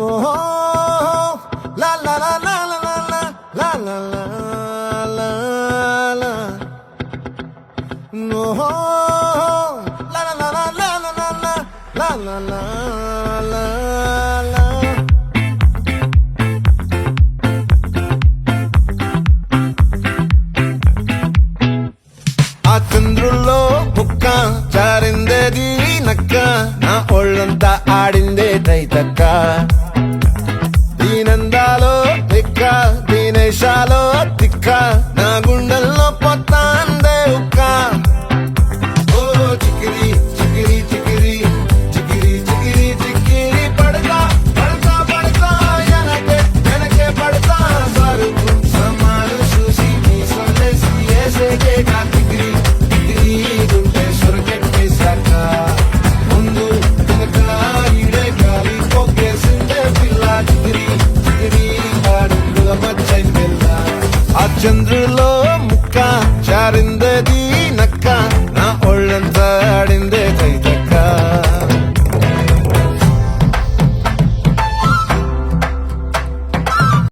ఓహో లా లా లా లా లా లా లా లా లా లా ఓహో లా లా లా లా లా లా లా లా లా లా లా ఆ చంద్రుల్లో బుక్క జారిందేది నక్క నా ఒళ్ళంతా ఆడిందే తైతక్క దీనందాలో తిక్క దీనేశాలో తిక్క నా గుండెల్లో పొత్తాందే ఉక్క ఓ చికిరి చికిరి చికిరి చికిరి చికిరి చికిరి పడతా పడతా పడతా ఎనకే ఎనకే పడతా సరుకు సమాలు చూసి నీ సందేశి ఏసేకే చికిరి చికిరి గుండె సొరకెట్టేశాక ముందు వెనక ఈడే గాలి పోకేసిందే పిల్ల చికిరి చికిరి ఆడుగుల మచ్చైన పిల్ల ఆ చంద్రుడు